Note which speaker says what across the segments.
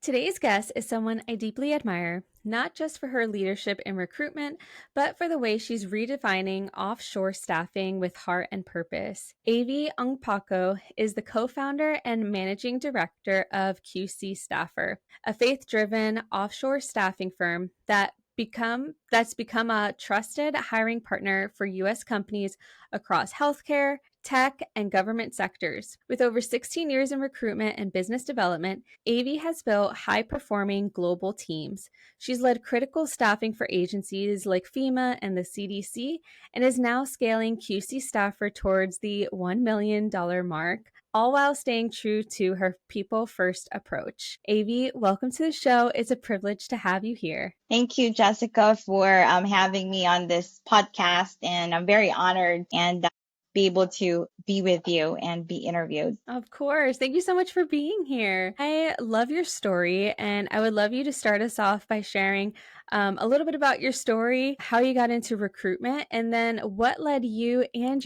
Speaker 1: Today's guest is someone I deeply admire, not just for her leadership in recruitment, but for the way she's redefining offshore staffing with heart and purpose. Avi Ongpauco is the co-founder and managing director of QC Staffer, a faith-driven offshore staffing firm that's become a trusted hiring partner for US companies across healthcare, tech, and government sectors. With over 16 years in recruitment and business development, Avi has built high-performing global teams. She's led critical staffing for agencies like FEMA and the CDC and is now scaling QC Staffer towards the $1 million mark, all while staying true to her people-first approach. Avi, welcome to the show. It's a privilege to have you here.
Speaker 2: Thank you, Jessica, for having me on this podcast. And I'm very honored and be able to be with you and be interviewed.
Speaker 1: Of course. Thank you so much for being here. I love your story, and I would love you to start us off by sharing a little bit about your story, how you got into recruitment, and then what led you and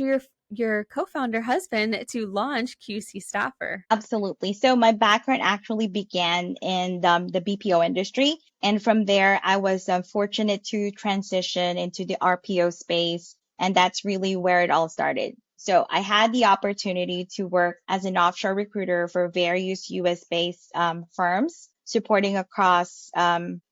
Speaker 1: your co-founder husband to launch QC Staffer.
Speaker 2: Absolutely. So my background actually began in the BPO industry. And from there, I was fortunate to transition into the RPO space. And that's really where it all started. So I had the opportunity to work as an offshore recruiter for various US-based firms, supporting across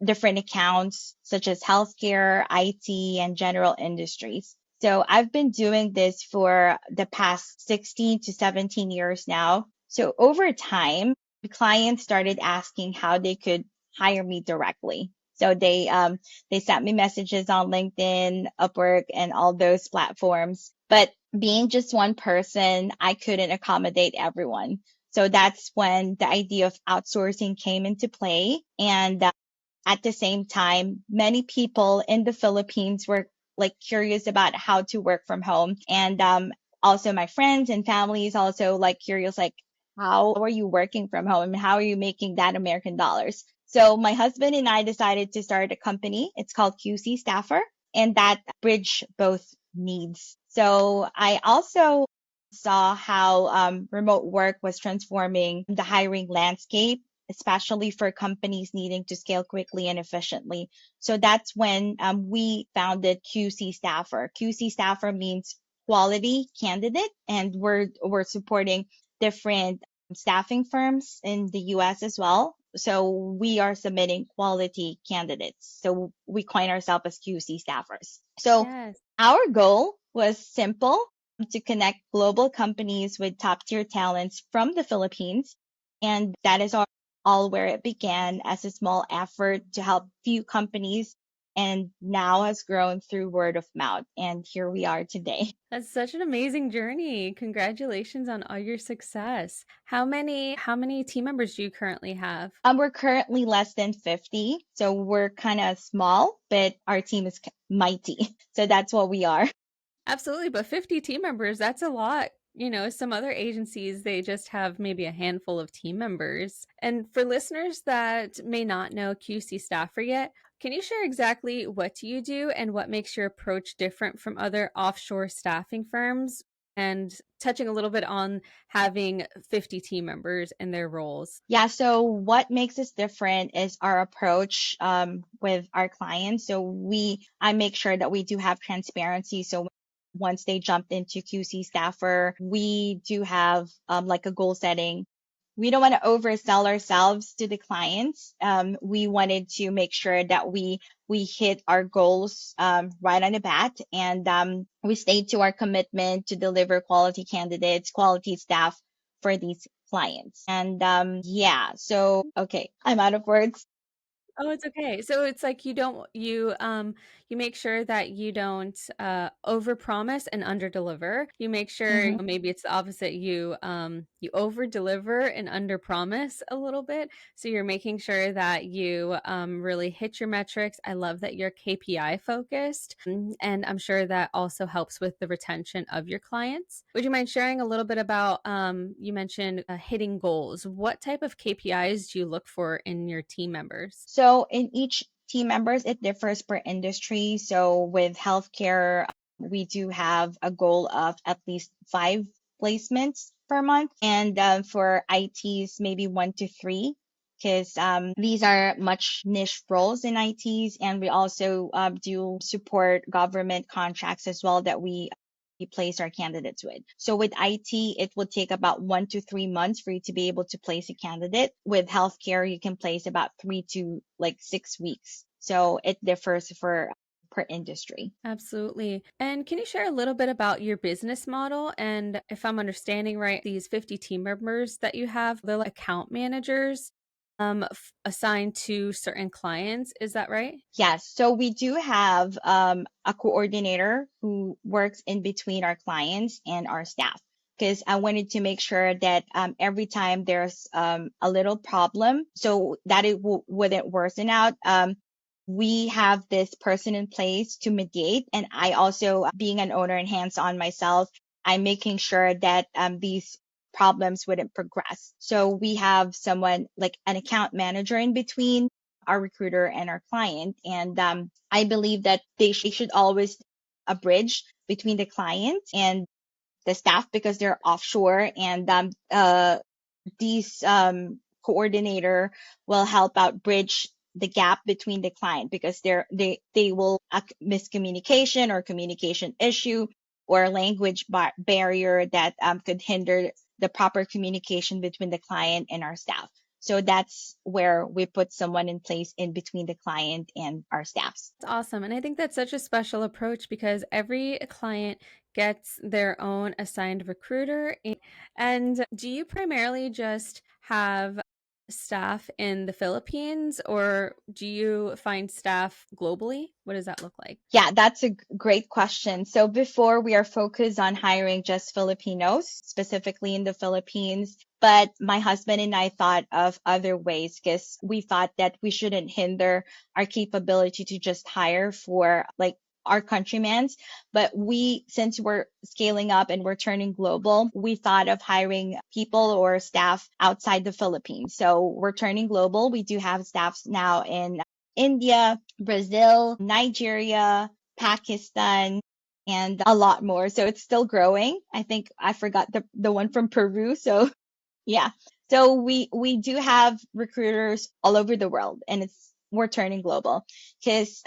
Speaker 2: different accounts such as healthcare, IT, and general industries. So I've been doing this for the past 16 to 17 years now. So over time, the clients started asking how they could hire me directly. So they sent me messages on LinkedIn, Upwork, and all those platforms. But being just one person, I couldn't accommodate everyone. So that's when the idea of outsourcing came into play. And at the same time, many people in the Philippines were like curious about how to work from home. And also my friends and families also like curious, like, how are you working from home? How are you making that American dollars? So my husband and I decided to start a company. It's called QC Staffer, and that bridge both needs. So I also saw how remote work was transforming the hiring landscape, especially for companies needing to scale quickly and efficiently. So that's when we founded QC Staffer. QC Staffer means quality candidate, and we're supporting different staffing firms in the US as well. So we are submitting quality candidates. So we coin ourselves as QC staffers. So
Speaker 1: Yes.
Speaker 2: our goal was simple: to connect global companies with top tier talents from the Philippines. And that is all where it began as a small effort to help few companies, and now has grown through word of mouth. And here we are today.
Speaker 1: That's such an amazing journey. Congratulations on all your success. How many team members do you currently have?
Speaker 2: We're currently less than 50, so we're kind of small, but our team is mighty. So that's what we are.
Speaker 1: Absolutely, but 50 team members, that's a lot. Some other agencies, they just have maybe a handful of team members. And for listeners that may not know QC Staffer yet, can you share exactly what do you do and what makes your approach different from other offshore staffing firms? And touching a little bit on having 50 team members and their roles.
Speaker 2: Yeah, so what makes us different is our approach with our clients. So I make sure that we do have transparency. So once they jump into QC Staffer, we do have like a goal setting. We don't want to oversell ourselves to the clients. We wanted to make sure that we hit our goals right on the bat, and we stayed to our commitment to deliver quality candidates, quality staff for these clients. And yeah, so okay, I'm out of words.
Speaker 1: Oh, it's okay. So it's like you make sure that you don't overpromise and underdeliver. You make sure
Speaker 2: Mhm.
Speaker 1: maybe it's the opposite. You overdeliver and underpromise a little bit. So you're making sure that you really hit your metrics. I love that you're KPI focused, and I'm sure that also helps with the retention of your clients. Would you mind sharing a little bit about you mentioned hitting goals? What type of KPIs do you look for in your team members?
Speaker 2: So in each team members, it differs per industry. So with healthcare, we do have a goal of at least 5 placements per month, and for ITs, maybe 1 to 3. because these are much niche roles in ITs, and we also do support government contracts as well that we place our candidates with. So with IT, it will take about 1 to 3 months for you to be able to place a candidate. With healthcare, you can place about 3 to 6 weeks. So it differs for per industry.
Speaker 1: Absolutely. And can you share a little bit about your business model? And if I'm understanding right, these 50 team members that you have, they're like account managers assigned to certain clients. Is that right?
Speaker 2: Yes. So we do have a coordinator who works in between our clients and our staff, because I wanted to make sure that every time there's a little problem, so that it wouldn't worsen out, we have this person in place to mediate. And I also, being an owner and hands-on myself, I'm making sure that these problems wouldn't progress. So we have someone like an account manager in between our recruiter and our client. And I believe that they should always a bridge between the client and the staff, because they're offshore. And these coordinator will help out bridge the gap between the client, because they will miscommunication or communication issue or language barrier that could hinder the proper communication between the client and our staff. So that's where we put someone in place in between the client and our staffs.
Speaker 1: It's awesome. And I think that's such a special approach because every client gets their own assigned recruiter. And do you primarily just have staff in the Philippines or do you find staff globally? What does that look like?
Speaker 2: Yeah, that's a great question. So before, we are focused on hiring just Filipinos, specifically in the Philippines. But my husband and I thought of other ways, because we thought that we shouldn't hinder our capability to just hire for like our countrymen. But since we're scaling up and we're turning global, we thought of hiring people or staff outside the Philippines. So we're turning global. We do have staffs now in India, Brazil, Nigeria, Pakistan, and a lot more. So it's still growing. I think I forgot the one from Peru. So yeah. So we do have recruiters all over the world, and we're turning global, because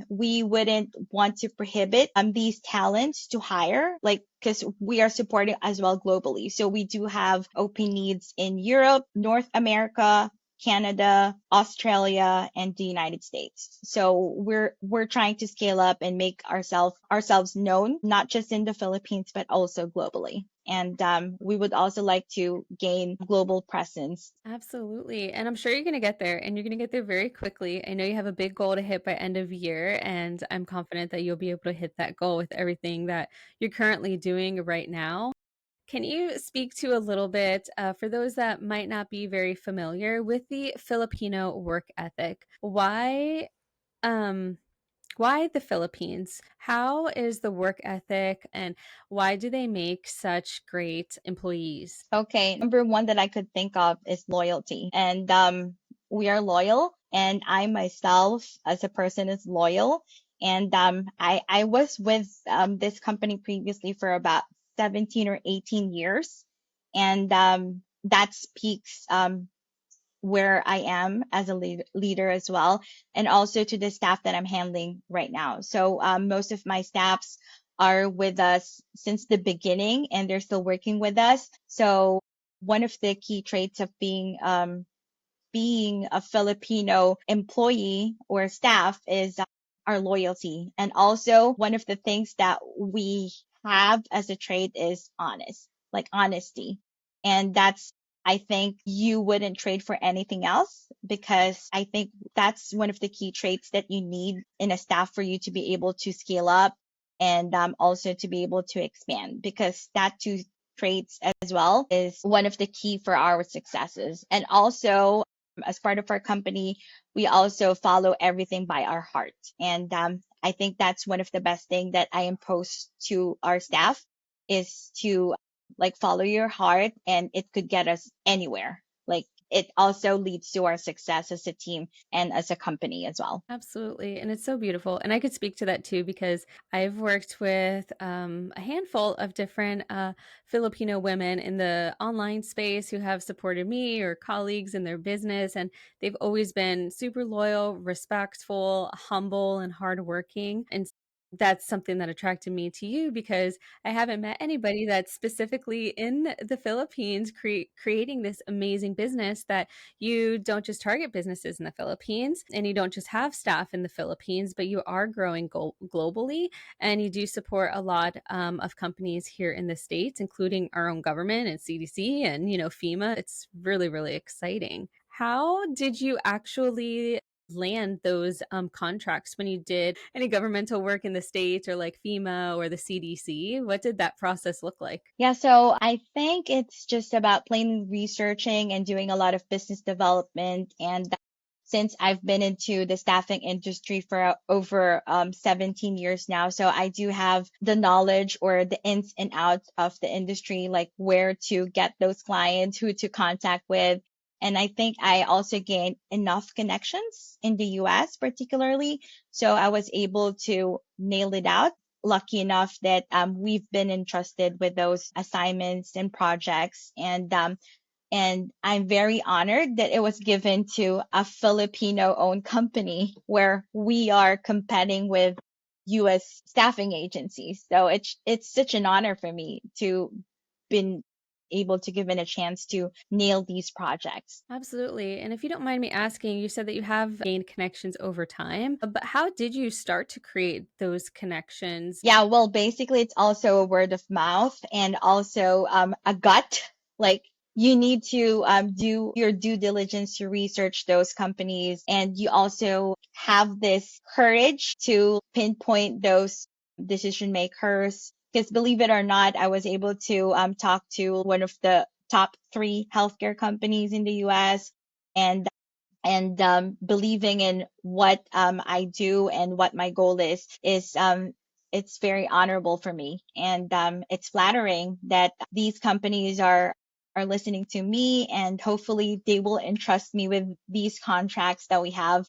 Speaker 2: we wouldn't want to prohibit these talents to hire, like, because we are supporting as well globally. So we do have open needs in Europe, North America, Canada, Australia, and the United States. So we're trying to scale up and make ourselves known, not just in the Philippines, but also globally. And we would also like to gain global presence.
Speaker 1: Absolutely. And I'm sure you're going to get there and you're going to get there very quickly. I know you have a big goal to hit by end of year, and I'm confident that you'll be able to hit that goal with everything that you're currently doing right now. Can you speak to a little bit, for those that might not be very familiar with the Filipino work ethic? Um, why the Philippines? How is the work ethic and why do they make such great employees?
Speaker 2: Okay, number one that I could think of is loyalty. And we are loyal, and I myself as a person is loyal. And I was with this company previously for about 17 or 18 years. And that speaks where I am as a leader as well, and also to the staff that I'm handling right now. So most of my staffs are with us since the beginning, and they're still working with us. So one of the key traits of being a Filipino employee or staff is our loyalty. And also, one of the things that we have as a trait is like honesty. And I think you wouldn't trade for anything else, because I think that's one of the key traits that you need in a staff for you to be able to scale up, and also to be able to expand, because that two traits as well is one of the key for our successes. And also, as part of our company, we also follow everything by our heart. And I think that's one of the best thing that I impose to our staff, is to like follow your heart, and it could get us anywhere. Like it also leads to our success as a team and as a company as well.
Speaker 1: Absolutely. And it's so beautiful. And I could speak to that too because I've worked with a handful of different Filipino women in the online space who have supported me or colleagues in their business. And they've always been super loyal, respectful, humble, and hardworking. And that's something that attracted me to you because I haven't met anybody that's specifically in the Philippines creating this amazing business that you don't just target businesses in the Philippines and you don't just have staff in the Philippines, but you are growing globally and you do support a lot of companies here in the States, including our own government and CDC and, FEMA. It's really, really exciting. How did you actually land those contracts when you did any governmental work in the States or like FEMA or the CDC? What did that process look like?
Speaker 2: Yeah, so I think it's just about plain researching and doing a lot of business development. And since I've been into the staffing industry for over 17 years now, so I do have the knowledge or the ins and outs of the industry, like where to get those clients, who to contact with. And I think I also gained enough connections in the US, particularly. So I was able to nail it out, lucky enough that we've been entrusted with those assignments and projects. And I'm very honored that it was given to a Filipino owned company where we are competing with US staffing agencies. So it's such an honor for me to been able to given a chance to nail these projects.
Speaker 1: Absolutely. And if you don't mind me asking, you said that you have gained connections over time, but how did you start to create those connections?
Speaker 2: Yeah, well, basically, it's also a word of mouth and also a gut. Like, you need to do your due diligence to research those companies, and you also have this courage to pinpoint those decision makers. Because believe it or not, I was able to talk to one of the top three healthcare companies in the US, and believing in what I do and what my goal is it's very honorable for me, and it's flattering that these companies are listening to me, and hopefully they will entrust me with these contracts that we have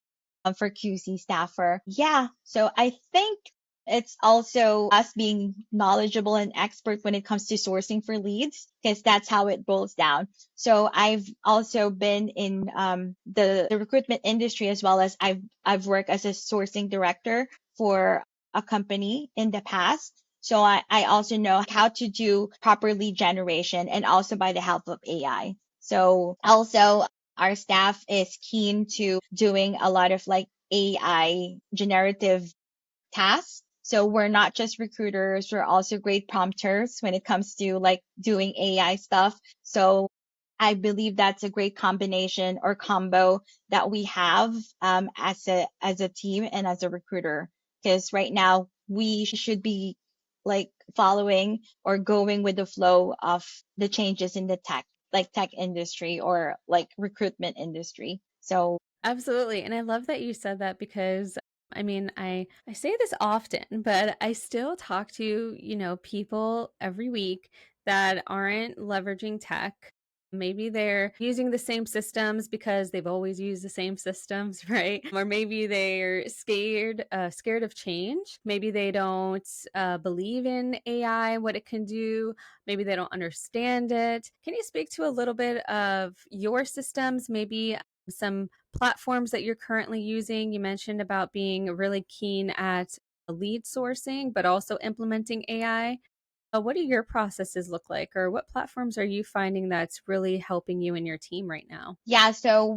Speaker 2: for QC staffer. Yeah, so I think it's also us being knowledgeable and expert when it comes to sourcing for leads, because that's how it boils down. So I've also been in the recruitment industry, as well as I've worked as a sourcing director for a company in the past. So I also know how to do proper lead generation, and also by the help of AI. So also our staff is keen to doing a lot of like AI generative tasks. So we're not just recruiters, we're also great prompters when it comes to like doing AI stuff. So I believe that's a great combination or combo that we have as a team and as a recruiter. Because right now we should be like following or going with the flow of the changes in the tech industry or like recruitment industry. So
Speaker 1: Absolutely. And I love that you said that because I mean, I say this often, but I still talk to, people every week that aren't leveraging tech. Maybe they're using the same systems because they've always used the same systems, right? Or maybe they're scared of change. Maybe they don't believe in AI, what it can do. Maybe they don't understand it. Can you speak to a little bit of your systems, maybe some platforms that you're currently using? You mentioned about being really keen at lead sourcing, but also implementing AI. What do your processes look like, or what platforms are you finding that's really helping you and your team right now?
Speaker 2: yeah, so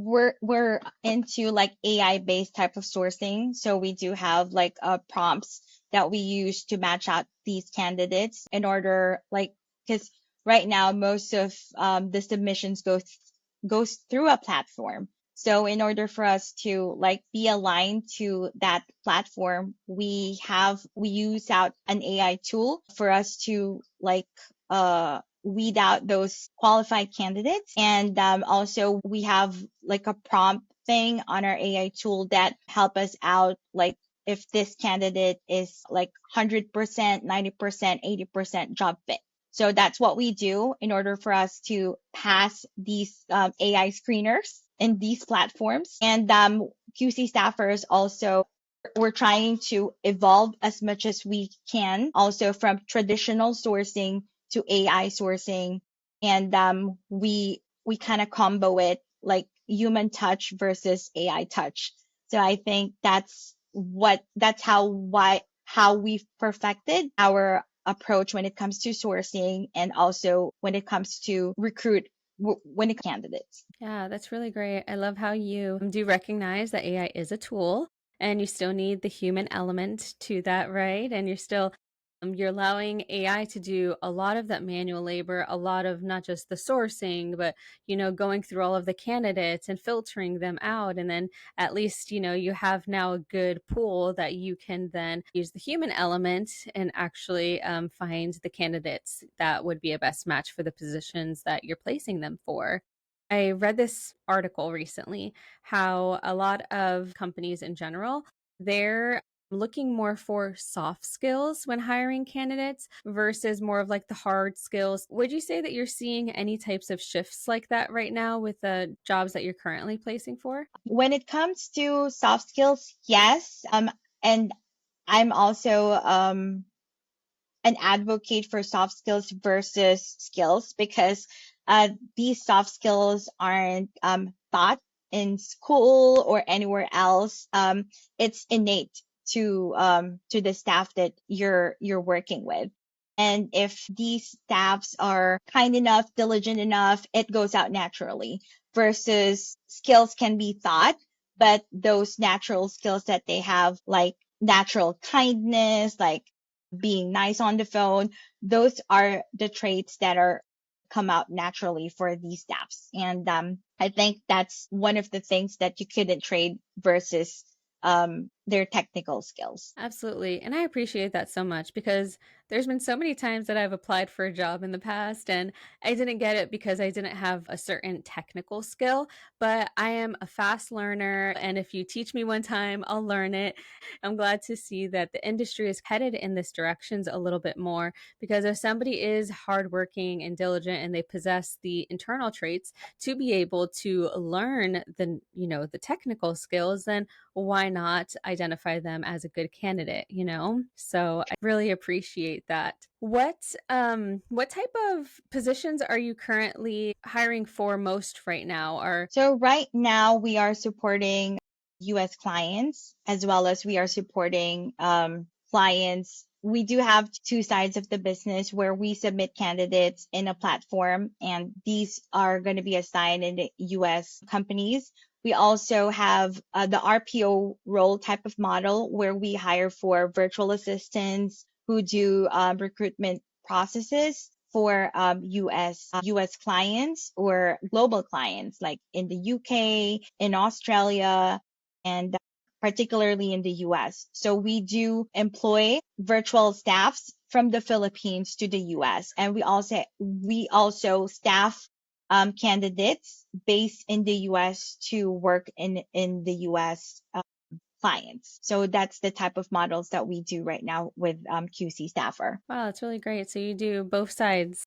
Speaker 2: we're into like AI based type of sourcing. So we do have like prompts that we use to match out these candidates in order, like, because right now most of the submissions goes through a platform. So in order for us to like be aligned to that platform, we use out an AI tool for us to like weed out those qualified candidates. And also we have like a prompt thing on our AI tool that help us out, like if this candidate is like 100%, 90%, 80% job fit. So that's what we do in order for us to pass these AI screeners in these platforms. And QC staffers also, we're trying to evolve as much as we can, also from traditional sourcing to AI sourcing. And we kind of combo it like human touch versus AI touch. So I think that's how we've perfected our approach when it comes to sourcing and also when it comes to when it candidates.
Speaker 1: Yeah, that's really great. I love how you do recognize that AI is a tool and you still need the human element to that, right? And you're allowing AI to do a lot of that manual labor, a lot of not just the sourcing, but going through all of the candidates and filtering them out. And then at least, you have now a good pool that you can then use the human element and actually find the candidates that would be a best match for the positions that you're placing them for. I read this article recently how a lot of companies in general, they're looking more for soft skills when hiring candidates versus more of like the hard skills. Would you say that you're seeing any types of shifts like that right now with the jobs that you're currently placing for?
Speaker 2: When it comes to soft skills, yes. And I'm also an advocate for soft skills versus skills because these soft skills aren't taught in school or anywhere else. It's innate to the staff that you're working with. And if these staffs are kind enough, diligent enough, it goes out naturally. Versus skills can be taught, but those natural skills that they have, like natural kindness, like being nice on the phone, those are the traits that are come out naturally for these staffs. And I think that's one of the things that you couldn't trade versus their technical skills.
Speaker 1: Absolutely. And I appreciate that so much because there's been so many times that I've applied for a job in the past and I didn't get it because I didn't have a certain technical skill, but I am a fast learner. And if you teach me one time, I'll learn it. I'm glad to see that the industry is headed in this direction a little bit more because if somebody is hardworking and diligent and they possess the internal traits to be able to learn the technical skills, then why not identify them as a good candidate? So I really appreciate that. What type of positions are you currently hiring for most right now? Are
Speaker 2: So right now we are supporting US clients as well as we are supporting clients. We do have two sides of the business where we submit candidates in a platform, and these are going to be assigned in the US companies. We also have the RPO role type of model where we hire for virtual assistants who do recruitment processes for US clients or global clients like in the UK, in Australia, and particularly in the US. So we do employ virtual staffs from the Philippines to the US, and we also staff candidates based in the US to work in the US clients. So that's the type of models that we do right now with QC Staffer.
Speaker 1: wow, that's really great. So you do both sides.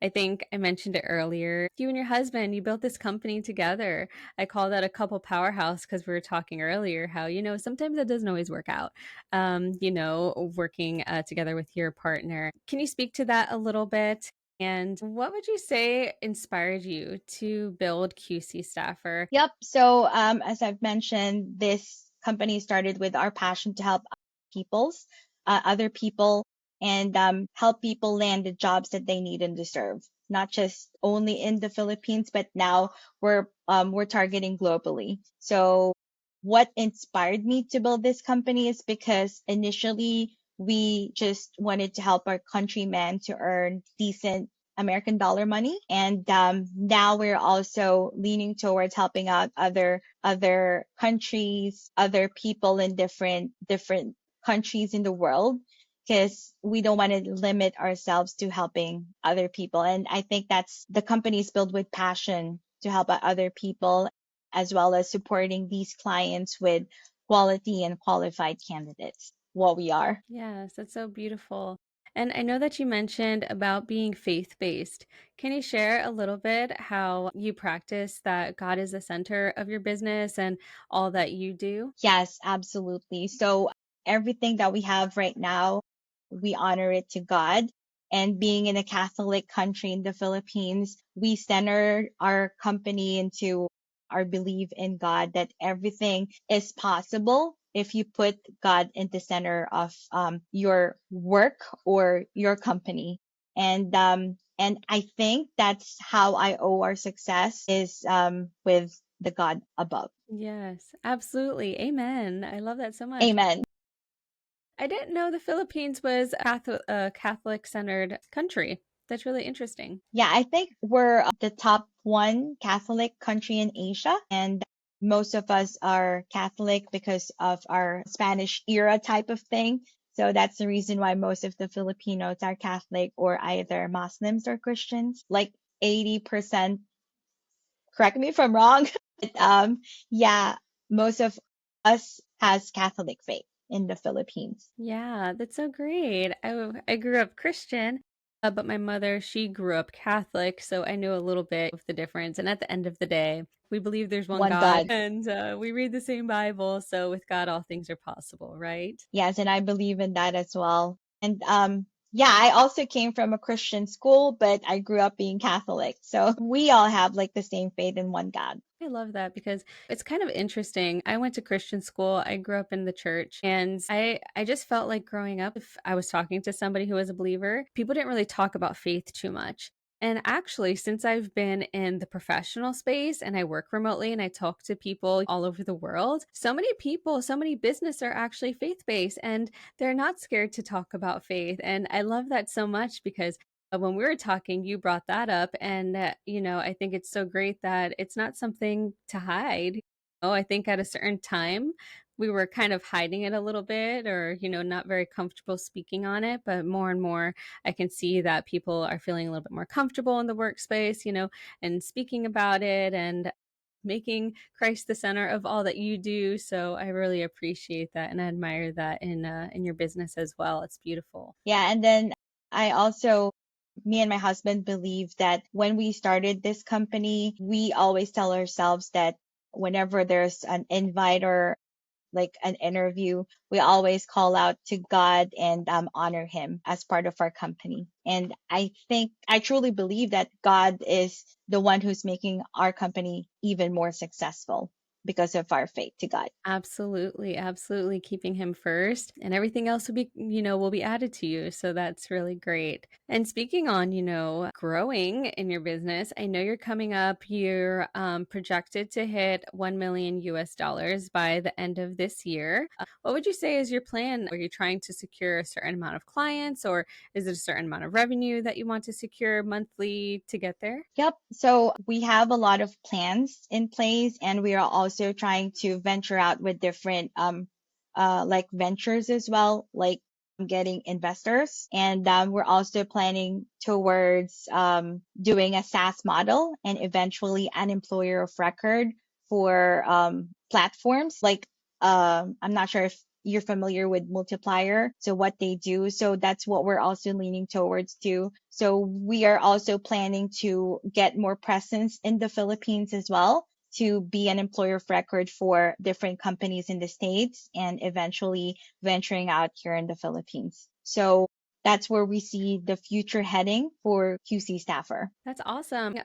Speaker 1: I think I mentioned it earlier. You and your husband, you built this company together. I call that a couple powerhouse because we were talking earlier how, sometimes it doesn't always work out, working together with your partner. Can you speak to that a little bit? And what would you say inspired you to build QC Staffer?
Speaker 2: Yep. So, as I've mentioned, this company started with our passion to help other people, and help people land the jobs that they need and deserve, not just only in the Philippines, but now we're targeting globally. So, what inspired me to build this company is because initially we just wanted to help our countrymen to earn decent American dollar money. And now we're also leaning towards helping out other countries, other people in different countries in the world, because we don't want to limit ourselves to helping other people. And I think that's the company is built with passion to help out other people, as well as supporting these clients with quality and qualified candidates. What we are.
Speaker 1: Yes, that's so beautiful. And I know that you mentioned about being faith based. Can you share a little bit how you practice that God is the center of your business and all that you do?
Speaker 2: Yes, absolutely. So everything that we have right now, we honor it to God. And being in a Catholic country in the Philippines, we center our company into our belief in God that everything is possible if you put God in the center of your work or your company. And I think that's how I owe our success is with the God above.
Speaker 1: Yes, absolutely. Amen. I love that so much.
Speaker 2: Amen.
Speaker 1: I didn't know the Philippines was a Catholic centered country. That's really interesting.
Speaker 2: Yeah, I think we're the top one Catholic country in Asia, and most of us are Catholic because of our Spanish era type of thing. So that's the reason why most of the Filipinos are Catholic or either Muslims or Christians. Like 80%, correct me if I'm wrong, but yeah, most of us has Catholic faith in the Philippines.
Speaker 1: Yeah, that's so great. I grew up Christian, but my mother, she grew up Catholic, so I knew a little bit of the difference. And at the end of the day, we believe there's one
Speaker 2: One
Speaker 1: God
Speaker 2: God.
Speaker 1: and we read the same Bible. So with God, all things are possible, right?
Speaker 2: Yes, and I believe in that as well. And yeah, I also came from a Christian school, but I grew up being Catholic. So we all have like the same faith in one God.
Speaker 1: I love that because it's kind of interesting. I went to Christian school. I grew up in the church and I just felt like growing up if I was talking to somebody who was a believer, people didn't really talk about faith too much. And actually, since I've been in the professional space and I work remotely and I talk to people all over the world, so many people, so many business are actually faith based and they're not scared to talk about faith. And I love that so much because when we were talking, you brought that up. And, I think it's so great that it's not something to hide. Oh, I think at a certain time, we were kind of hiding it a little bit or, not very comfortable speaking on it. But more and more, I can see that people are feeling a little bit more comfortable in the workspace, and speaking about it and making Christ the center of all that you do. So I really appreciate that and I admire that in your business as well. It's beautiful.
Speaker 2: Yeah, and then I also, me and my husband believe that when we started this company, we always tell ourselves that whenever there's an invite or like an interview, we always call out to God and honor Him as part of our company. And I truly believe that God is the one who's making our company even more successful because of our faith to God.
Speaker 1: Absolutely, absolutely keeping him first and everything else will be added to you. So that's really great. And speaking on, growing in your business, I know you're coming up, you're projected to hit 1 million US dollars by the end of this year. What would you say is your plan? Are you trying to secure a certain amount of clients or is it a certain amount of revenue that you want to secure monthly to get there?
Speaker 2: Yep. So we have a lot of plans in place, and we are also trying to venture out with different like ventures as well, like getting investors. And we're also planning towards doing a SaaS model and eventually an employer of record for platforms like I'm not sure if you're familiar with multiplier, so what they do. So that's what we're also leaning towards too. So we are also planning to get more presence in the Philippines as well to be an employer of record for different companies in the States and eventually venturing out here in the Philippines. So that's where we see the future heading for QC Staffer.
Speaker 1: That's awesome.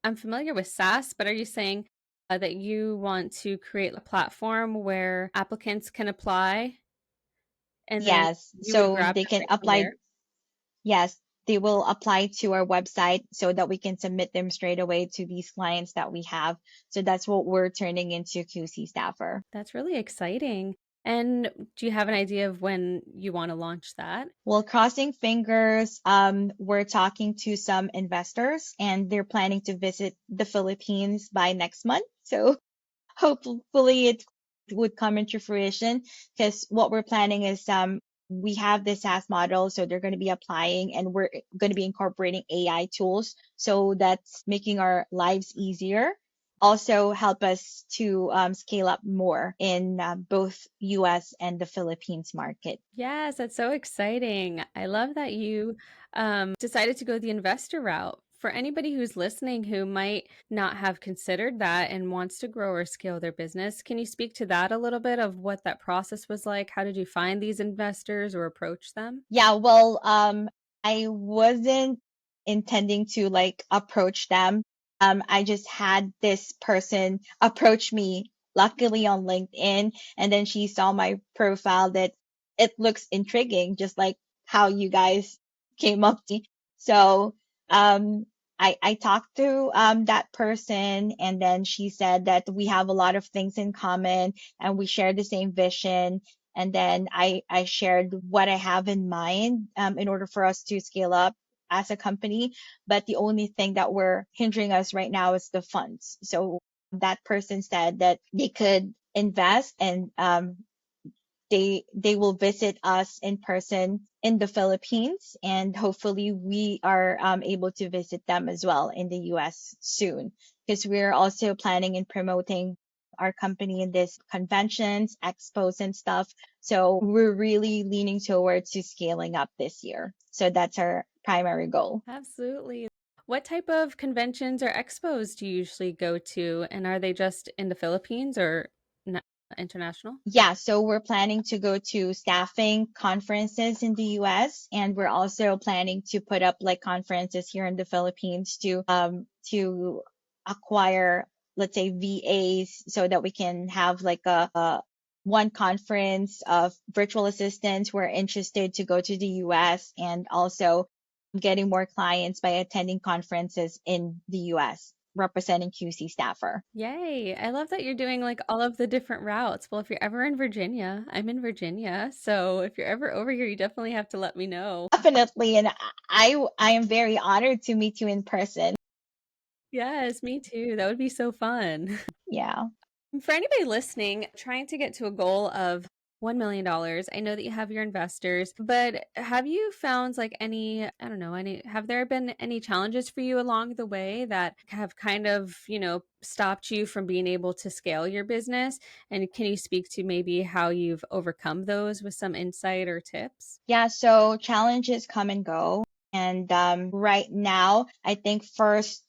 Speaker 1: I'm familiar with SaaS, but are you saying that you want to create a platform where applicants can apply and then
Speaker 2: Yes.
Speaker 1: you would
Speaker 2: So
Speaker 1: grab
Speaker 2: they
Speaker 1: them
Speaker 2: can
Speaker 1: right from
Speaker 2: apply.
Speaker 1: there?
Speaker 2: Yes, they will apply to our website so that we can submit them straight away to these clients that we have. So that's what we're turning into QC Staffer.
Speaker 1: That's really exciting. And do you have an idea of when you want to launch that?
Speaker 2: Well, crossing fingers, we're talking to some investors and they're planning to visit the Philippines by next month. So hopefully it would come into fruition because what we're planning is we have this SaaS model, so they're going to be applying and we're going to be incorporating AI tools. So that's making our lives easier. also help us to scale up more in both US and the Philippines market.
Speaker 1: Yes, that's so exciting. I love that you decided to go the investor route. For anybody who's listening who might not have considered that and wants to grow or scale their business, can you speak to that a little bit of what that process was like? How did you find these investors or approach them?
Speaker 2: Yeah, well, I wasn't intending to like approach them. I just had this person approach me, luckily on LinkedIn, and then she saw my profile that it looks intriguing, just like how you guys came up to me. So, I talked to that person, and then she said that we have a lot of things in common and we share the same vision, and then I shared what I have in mind in order for us to scale up as a company. But the only thing that we're hindering us right now is the funds. So that person said that they could invest, and they will visit us in person in the Philippines, and hopefully we are able to visit them as well in the US soon, because we're also planning and promoting our company in these conventions, expos, and stuff. So we're really leaning towards to scaling up this year. So that's our primary goal.
Speaker 1: Absolutely. What type of conventions or expos do you usually go to? And are they just in the Philippines or international?
Speaker 2: Yeah, so we're planning to go to staffing conferences in the US, and we're also planning to put up like conferences here in the Philippines to acquire, let's say, VAs, so that we can have like a one conference of virtual assistants who are interested to go to the US, and also getting more clients by attending conferences in the US representing QC staffer.
Speaker 1: Yay. I love that you're doing like all of the different routes. Well, if you're ever in Virginia, I'm in Virginia. So if you're ever over here, you definitely have to let me know.
Speaker 2: Definitely, and I am very honored to meet you in person.
Speaker 1: Yes, me too. That would be so fun.
Speaker 2: Yeah.
Speaker 1: For anybody listening, trying to get to a goal of $1 million, I know that you have your investors, but have you found like any, I don't know, have there been any challenges for you along the way that have kind of, stopped you from being able to scale your business? And can you speak to maybe how you've overcome those with some insight or tips?
Speaker 2: Yeah, so challenges come and go. And right now, I think first,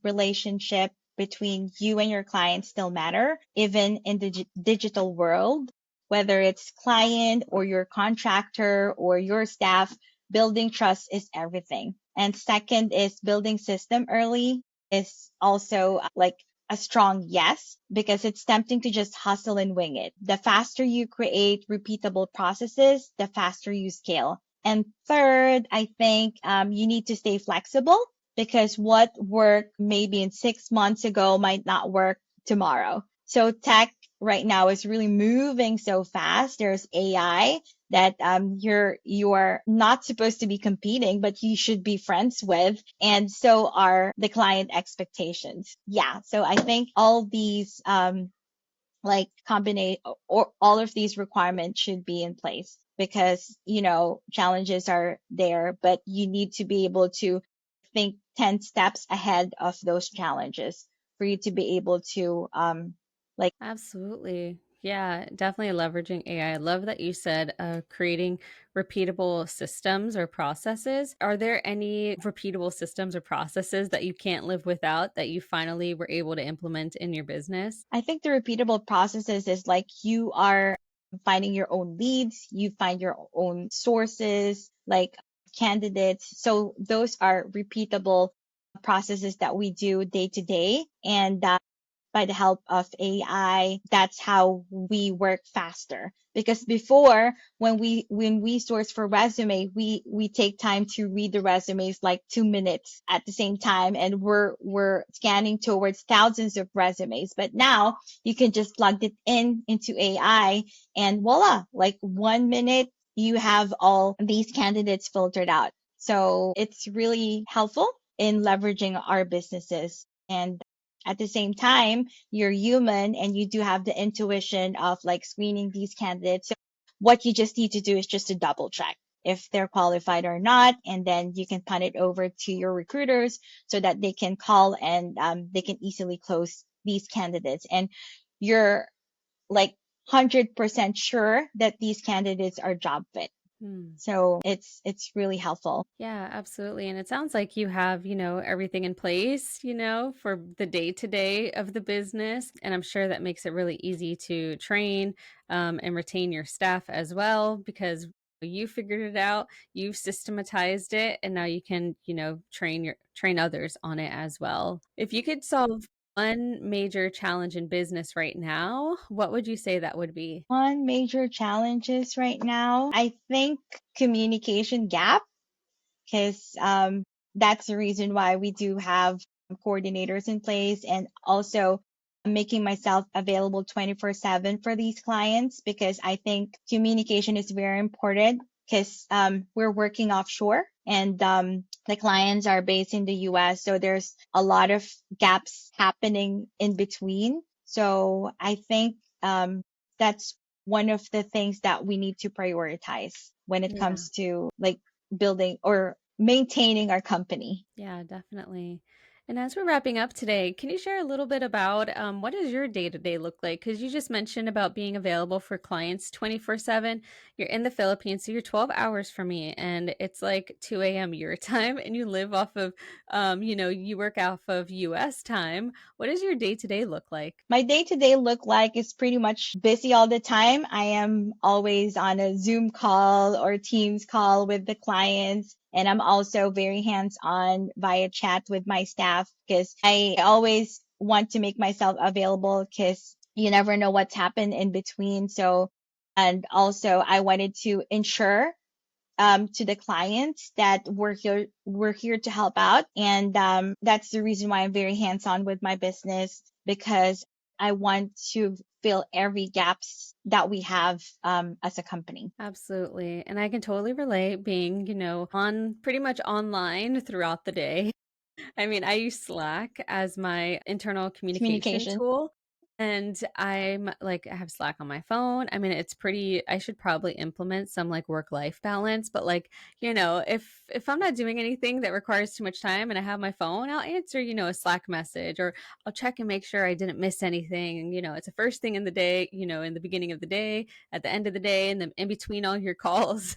Speaker 2: relationship between you and your client still matter, even in the digital world, whether it's client or your contractor or your staff, building trust is everything. And second is building system early is also like a strong yes, because it's tempting to just hustle and wing it. The faster you create repeatable processes, the faster you scale. And third, I think you need to stay flexible, because what worked maybe in 6 months ago might not work tomorrow. So tech right now is really moving so fast. There's AI that you're not supposed to be competing, but you should be friends with, and so are the client expectations. Yeah, so I think all these like combine or all of these requirements should be in place, because challenges are there, but you need to be able to think 10 steps ahead of those challenges for you to be able to like.
Speaker 1: Absolutely. Yeah, definitely leveraging AI. I love that you said creating repeatable systems or processes. Are there any repeatable systems or processes that you can't live without that you finally were able to implement in your business?
Speaker 2: I think the repeatable processes is like you are finding your own leads, you find your own sources, like candidates. So those are repeatable processes that we do day to day. And by the help of AI, that's how we work faster. Because before, when we source for resume, we take time to read the resumes like 2 minutes at the same time, and we're scanning towards thousands of resumes. But now you can just plug it in into AI, and voila, like 1 minute you have all these candidates filtered out. So it's really helpful in leveraging our businesses. And at the same time, you're human and you do have the intuition of like screening these candidates. So what you just need to do is just to double check if they're qualified or not. And then you can punt it over to your recruiters so that they can call, and they can easily close these candidates, and you're like 100% sure that these candidates are job fit.
Speaker 1: Hmm.
Speaker 2: So it's really helpful.
Speaker 1: Yeah, absolutely. And it sounds like you have, everything in place, for the day to day of the business. And I'm sure that makes it really easy to train and retain your staff as well, because you figured it out, you've systematized it, and now you can, train others on it as well. If you could solve one major challenge in business right now, what would you say that would be?
Speaker 2: One major challenges right now, I think communication gap, because that's the reason why we do have coordinators in place, and also making myself available 24/7 for these clients, because I think communication is very important, because we're working offshore, and the clients are based in the US. So there's a lot of gaps happening in between. So I think that's one of the things that we need to prioritize when it
Speaker 1: Yeah.
Speaker 2: comes to like building or maintaining our company.
Speaker 1: Yeah, definitely. And as we're wrapping up today, can you share a little bit about what does your day to day look like? Because you just mentioned about being available for clients 24/7. You're in the Philippines, so you're 12 hours from me, and it's like 2 a.m. your time, and you live off of, you work off of US time. What does your day to day look like?
Speaker 2: My day to day look like is pretty much busy all the time. I am always on a Zoom call or Teams call with the clients. And I'm also very hands on via chat with my staff, because I always want to make myself available, because you never know what's happened in between. So, and also I wanted to ensure to the clients that we're here to help out, and that's the reason why I'm very hands on with my business, because I want to fill every gaps that we have as a company.
Speaker 1: Absolutely. And I can totally relate being, on pretty much online throughout the day. I mean, I use Slack as my internal communication
Speaker 2: Communication.
Speaker 1: tool. And I'm like, I have Slack on my phone. I mean, it's pretty, I should probably implement some like work-life balance, but like, if I'm not doing anything that requires too much time and I have my phone, I'll answer, a Slack message, or I'll check and make sure I didn't miss anything. And, it's the first thing in the day, in the beginning of the day, at the end of the day, and then in between all your calls,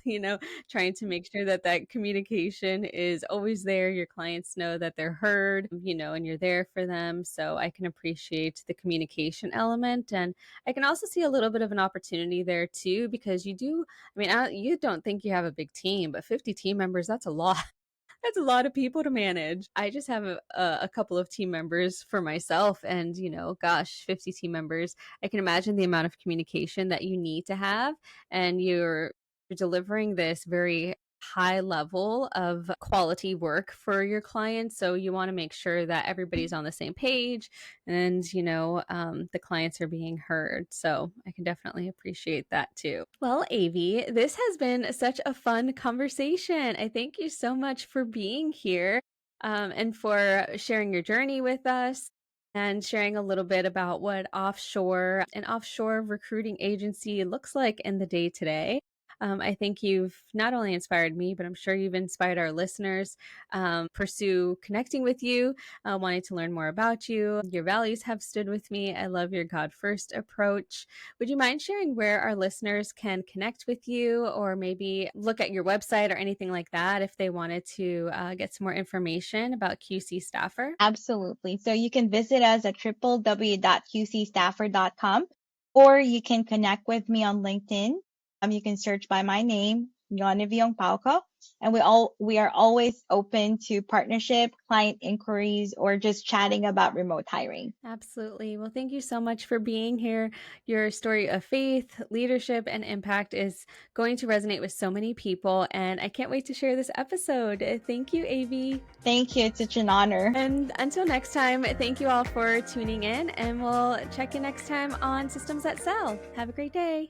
Speaker 1: trying to make sure that that communication is always there. Your clients know that they're heard, and you're there for them. So I can appreciate the communication element. And I can also see a little bit of an opportunity there too, because I mean, you don't think you have a big team, but 50 team members, that's a lot. That's a lot of people to manage. I just have a couple of team members for myself, and gosh, 50 team members. I can imagine the amount of communication that you need to have, and you're delivering this very high level of quality work for your clients. So you want to make sure that everybody's on the same page, and the clients are being heard. So I can definitely appreciate that too. Well, Avi, this has been such a fun conversation. I thank you so much for being here, and for sharing your journey with us, and sharing a little bit about what an offshore recruiting agency looks like in the day to day. I think you've not only inspired me, but I'm sure you've inspired our listeners, pursue connecting with you, wanting to learn more about you. Your values have stood with me. I love your God first approach. Would you mind sharing where our listeners can connect with you, or maybe look at your website or anything like that if they wanted to get some more information about QC Staffer?
Speaker 2: Absolutely. So you can visit us at www.qcstaffer.com, or you can connect with me on LinkedIn. You can search by my name, Avi Ongpauco, and we are always open to partnership, client inquiries, or just chatting about remote hiring.
Speaker 1: Absolutely. Well, thank you so much for being here. Your story of faith, leadership, and impact is going to resonate with so many people, and I can't wait to share this episode. Thank you, Avi.
Speaker 2: Thank you. It's such an honor.
Speaker 1: And until next time, thank you all for tuning in, and we'll check in next time on Systems That Sell. Have a great day.